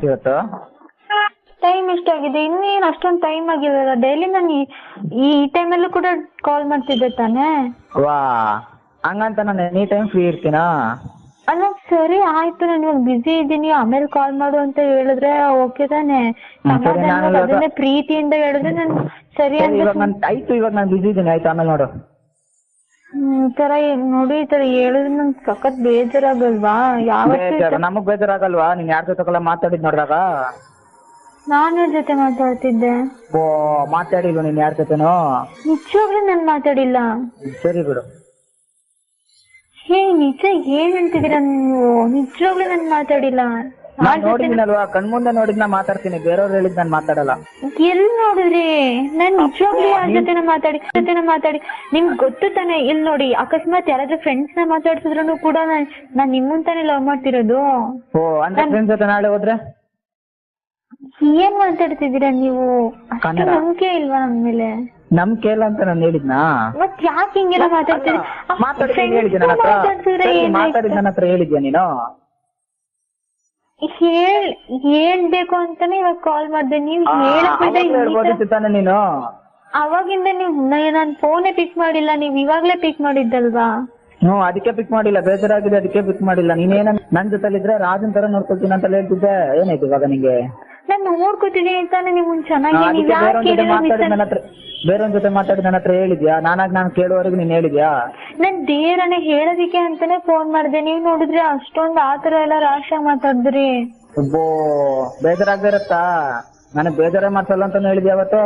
ಇವತ್ತು ಟೈಮ್ ಎಷ್ಟಾಗಿದೆ? ಇನ್ನೇನು ಅಷ್ಟೊಂದು ಟೈಮ್ ಆಗಿಲ್ಲ. ಡೈಲಿ ನಾನು ಈ ಟೈಮಲ್ಲೂ ಕೂಡ ಕಾಲ್ ಮಾಡ್ತಿದ್ದೆ ತಾನೇ? ವಾ, ಹಂಗಂತ ನಾನು ಎನಿ ಟೈಮ್ ಫ್ರೀ ಇರ್ತೀನಾ? ಅಲ್ಲ ಸರಿ ಆಯ್ತು, ನಾನು ಇವಾಗ ಬಿಸಿ ಇದ್ದೀನಿ, ಆಮೇಲೆ ಕಾಲ್ ಮಾಡು ಅಂತ ಹೇಳಿದ್ರೆ ಓಕೆ ತಾನೆ? ಅದನ್ನೇ ಪ್ರೀತಿಯಿಂದ ಹೇಳಿದ್ರೆ ನಾನು ಸರಿ ಅಂತ. ಇವಾಗ ನಾನು ಬಿಸಿ ಇದ್ದೀನಿ, ಆಯ್ತು ಆಮೇಲೆ ನೋಡು. ಈ ತರ ನೋಡಿ, ಈ ತರ ಹೇಳಿದ್ರೆ ನನ್ ಸಖತ್ ಬೇಜಾರಾಗಲ್ವಾ? ಯಾವತ್ತೂ ನಮಗ್ ಬೇಜಾರಾಗಲ್ವಾ? ನೀನ್ ಯಾರ ಜೊತೆ ಮಾತಾಡಿದ್ ನೋಡಿದಾಗ? ನಾನು ಯಾರ ಜೊತೆ ಮಾತಾಡ್ತಿದ್ದೆ? ಓ, ಮಾತಾಡಿಲ್ವ ನೀನ್ ಯಾರ ಜೊತೆನೋ? ನಿಜವಾಗ್ಲೂ ನಾನು ಮಾತಾಡಿಲ್ಲ. ಸರಿ ಬಿಡು. ಹೇ ನಿಜ ಏನ್ ಅಂತಿದ್ದೀರಾ ನೀವು? ನಿಜವಾಗ್ಲೂ ನಾನು ಮಾತಾಡಿಲ್ಲ. ನೋಡಿದ್ದೀನಲ್ವಾ, ಕಣ್ಮುಂದೆ ನೋಡಿದ್ ನಾ ಮಾತಾಡ್ತೀನಿ, ಬೇರೆಯವ್ರು ಹೇಳಿದ್ ನಾನು ಮಾತಾಡಲ್ಲ. ಎಲ್ಲಿ ನೋಡಿದ್ರಿ? ನಾನ್ ನಿಜವಾಗ್ಲೂ ಯಾರ ಜೊತೆನ ಮಾತಾಡಿ ನಿಮ್ಗೆ ಗೊತ್ತು ತಾನೆ? ಇಲ್ಲಿ ನೋಡಿ, ಅಕಸ್ಮಾತ್ ಯಾರಾದ್ರೂ ಫ್ರೆಂಡ್ಸ್ ನ ಮಾತಾಡ್ಸಿದ್ರು ಕೂಡ ನಾನ್ ನಿಮ್ಮನ್ ತಾನೇ ಲವ್ ಮಾಡ್ತಿರೋದು. ಓ, ಅಂತ ಫ್ರೆಂಡ್ಸ್ ಜೊತೆ ನಾಳೆ ಹೋದ್ರೆ ಏನ್ ಮಾತಾಡ್ತಿದ್ದೀರಾ ನೀವು? ಅಷ್ಟು ನಂಬಿಕೆ ಇಲ್ವಾ ನನ್ ಮೇಲೆ? ನಂಬಿಕೆ ಇಲ್ಲ ಅಂತ ನಾನು ಹೇಳಿದ್ನಾ? ಮತ್ ಯಾಕೆ ಹಿಂಗೆಲ್ಲ ಮಾತಾಡ್ತೀರಿ? ಮಾತಾಡಿದ್ ನನ್ನ ಹತ್ರ ಹೇಳಿದ್ಯಾ ನೀನು? ಹೇಳ್ಬೇಕು ಅಂತಾನೆ ಇವಾಗ ಕಾಲ್ ಮಾಡ್ದೆ. ನೀವ್ ಹೇಳ್ಬೋದಿತ್ತು ನೀನು. ಅವಾಗಿಂದ ನೀವು ನಾನ್ ಫೋನೇ ಪಿಕ್ ಮಾಡಿಲ್ಲ, ನೀವ್ ಇವಾಗ್ಲೇ ಪಿಕ್ ಮಾಡಿದ್ದಲ್ವಾ? ಅದಕ್ಕೆ ಪಿಕ್ ಮಾಡಿಲ್ಲ, ಬೇಜಾರಾಗಿದೆ ಅದಕ್ಕೆ ಪಿಕ್ ಮಾಡಿಲ್ಲ. ನೀನೇನ ನನ್ ಜೊತೆಲಿದ್ರೆ ರಾಜನ್ ತರ ನೋಡ್ಕೊಳ್ತೀನಿ ಅಂತ ಹೇಳ್ತಿದ್ದೆ, ಏನಾಯ್ತು ಇವಾಗ ನಿಂಗೆ? ನಾನ್ ನೋಡ್ಕೊತಿದ್ದೀನಿ ಅಂತಾನೆ ನೀವು ಚೆನ್ನಾಗಿ. ಬೇರೊಂದ್ ಜೊತೆ ಮಾತಾಡಿ ನನ್ನ ಹತ್ರ ಹೇಳಿದ್ಯಾ? ನಾನು ಕೇಳುವವರೆಗೂ ನೀನ್ ಹೇಳಿದ್ಯಾ? ನಾನ್ ದೇವರನ್ನ ಹೇಳೋದಿಕ್ಕೆ ಅಂತಾನೆ ಫೋನ್ ಮಾಡ್ದೆ. ನೀವ್ ನೋಡಿದ್ರೆ ಅಷ್ಟೊಂದ್ ಆತರ ಎಲ್ಲ ರಾಶಿ ಮಾತಾಡಿದ್ರಿ. ಬೇಜಾರಾಗದೇ ಇರತ್ತಾ? ನನಗ್ ಬೇಜಾರ ಮಾಡ್ಸಲ್ಲ ಅಂತ ಹೇಳಿದ್ಯಾ ಇವತ್ತು?